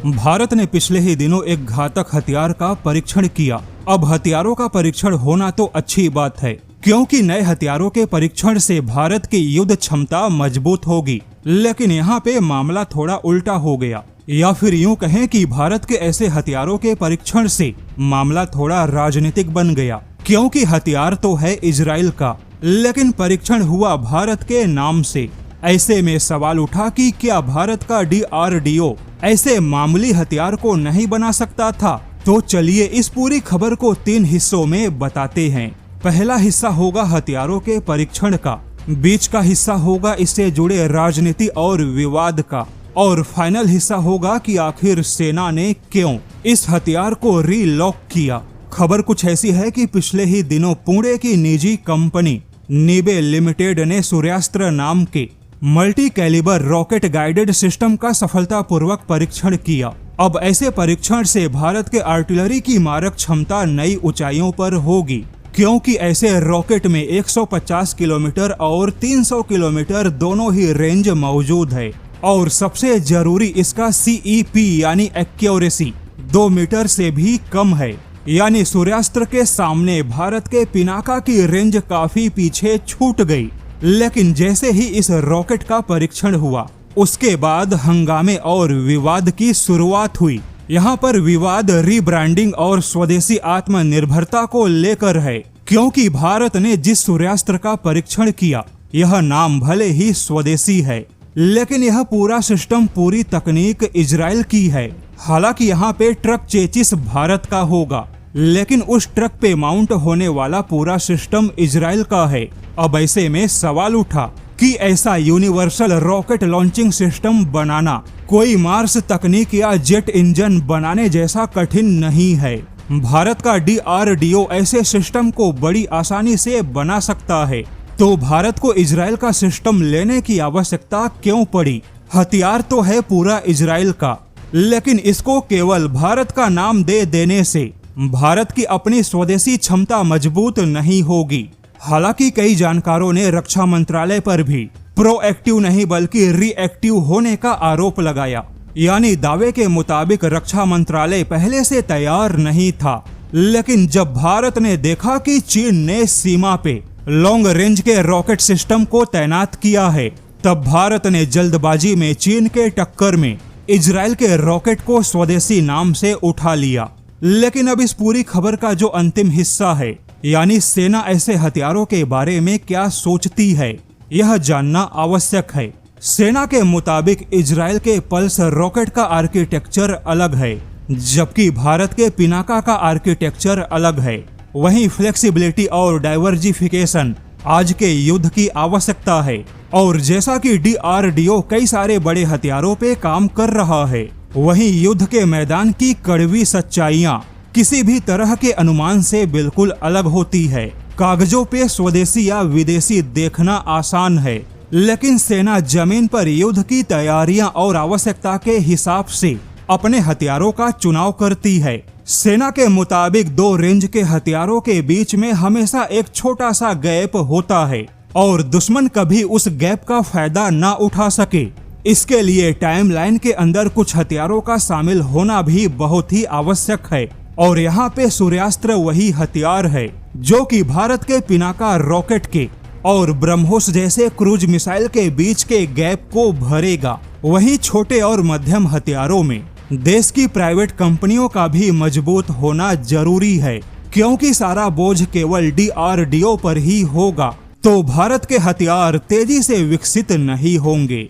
भारत ने पिछले ही दिनों एक घातक हथियार का परीक्षण किया। अब हथियारों का परीक्षण होना तो अच्छी बात है, क्योंकि नए हथियारों के परीक्षण से भारत की युद्ध क्षमता मजबूत होगी। लेकिन यहाँ पे मामला थोड़ा उल्टा हो गया, या फिर यूं कहें कि भारत के ऐसे हथियारों के परीक्षण से मामला थोड़ा राजनीतिक बन गया। क्योंकि हथियार तो है इजराइल का, लेकिन परीक्षण हुआ भारत के नाम से। ऐसे में सवाल उठा कि क्या भारत का DRDO ऐसे मामूली हथियार को नहीं बना सकता था। तो चलिए इस पूरी खबर को 3 हिस्सों में बताते हैं। पहला हिस्सा होगा हथियारों के परीक्षण का, बीच का हिस्सा होगा इससे जुड़े राजनीति और विवाद का, और फाइनल हिस्सा होगा कि आखिर सेना ने क्यों इस हथियार को रीलॉक किया। खबर कुछ ऐसी है कि पिछले ही दिनों पुणे की निजी कंपनी नीबे लिमिटेड ने सूर्यास्त्र नाम के multi calibre rocket guided system का सफलतापूर्वक परीक्षण किया। अब ऐसे परीक्षण से भारत के आर्टिलरी की मारक क्षमता नई ऊंचाइयों पर होगी, क्योंकि ऐसे रॉकेट में 150 किलोमीटर और 300 किलोमीटर दोनों ही रेंज मौजूद है। और सबसे जरूरी इसका CEP यानी एक्यूरेसी 2 मीटर से भी कम है। यानी सूर्यास्त्र के सामने भारत के पिनाका की रेंज काफी पीछे छूट गई। लेकिन जैसे ही इस रॉकेट का परीक्षण हुआ, उसके बाद हंगामे और विवाद की शुरुआत हुई। यहाँ पर विवाद रीब्रांडिंग और स्वदेशी आत्मनिर्भरता को लेकर है, क्योंकि भारत ने जिस सूर्यास्त्र का परीक्षण किया, यह नाम भले ही स्वदेशी है, लेकिन यह पूरा सिस्टम, पूरी तकनीक इजराइल की है। हालांकि यहाँ पे ट्रक चेचिस भारत का होगा, लेकिन उस ट्रक पे माउंट होने वाला पूरा सिस्टम इजराइल का है। अब ऐसे में सवाल उठा कि ऐसा यूनिवर्सल रॉकेट लॉन्चिंग सिस्टम बनाना कोई मार्स तकनीक या जेट इंजन बनाने जैसा कठिन नहीं है। भारत का DRDO ऐसे सिस्टम को बड़ी आसानी से बना सकता है, तो भारत को इजराइल का सिस्टम लेने की आवश्यकता क्यों पड़ी। हथियार तो है पूरा इजराइल का, लेकिन इसको केवल भारत का नाम दे देने से भारत की अपनी स्वदेशी क्षमता मजबूत नहीं होगी। हालांकि कई जानकारों ने रक्षा मंत्रालय पर भी प्रोएक्टिव नहीं बल्कि रिएक्टिव होने का आरोप लगाया। यानी दावे के मुताबिक रक्षा मंत्रालय पहले से तैयार नहीं था, लेकिन जब भारत ने देखा कि चीन ने सीमा पे लॉन्ग रेंज के रॉकेट सिस्टम को तैनात किया है, तब भारत ने जल्दबाजी में चीन के टक्कर में इजराइल के रॉकेट को स्वदेशी नाम से उठा लिया। लेकिन अब इस पूरी खबर का जो अंतिम हिस्सा है, यानी सेना ऐसे हथियारों के बारे में क्या सोचती है, यह जानना आवश्यक है। सेना के मुताबिक इजराइल के पल्स रॉकेट का आर्किटेक्चर अलग है, जबकि भारत के पिनाका का आर्किटेक्चर अलग है। वहीं फ्लेक्सिबिलिटी और डाइवर्जिफिकेशन आज के युद्ध की आवश्यकता है। और जैसा कि DRDO कई सारे बड़े हथियारों पे काम कर रहा है, वहीं युद्ध के मैदान की कड़वी सच्चाइयां किसी भी तरह के अनुमान से बिल्कुल अलग होती है। कागजों पे स्वदेशी या विदेशी देखना आसान है, लेकिन सेना जमीन पर युद्ध की तैयारियां और आवश्यकता के हिसाब से अपने हथियारों का चुनाव करती है। सेना के मुताबिक 2 रेंज के हथियारों के बीच में हमेशा एक छोटा सा गैप होता है, और दुश्मन कभी उस गैप का फायदा ना उठा सके। इसके लिए टाइमलाइन के अंदर कुछ हथियारों का शामिल होना भी बहुत ही आवश्यक है। और यहाँ पे सूर्यास्त्र वही हथियार है जो कि भारत के पिनाका रॉकेट के और ब्रह्मोस जैसे क्रूज मिसाइल के बीच के गैप को भरेगा। वहीं छोटे और मध्यम हथियारों में देश की प्राइवेट कंपनियों का भी मजबूत होना जरूरी है, क्योंकि सारा बोझ केवल DRDO पर ही होगा, तो भारत के हथियार तेजी से विकसित नहीं होंगे।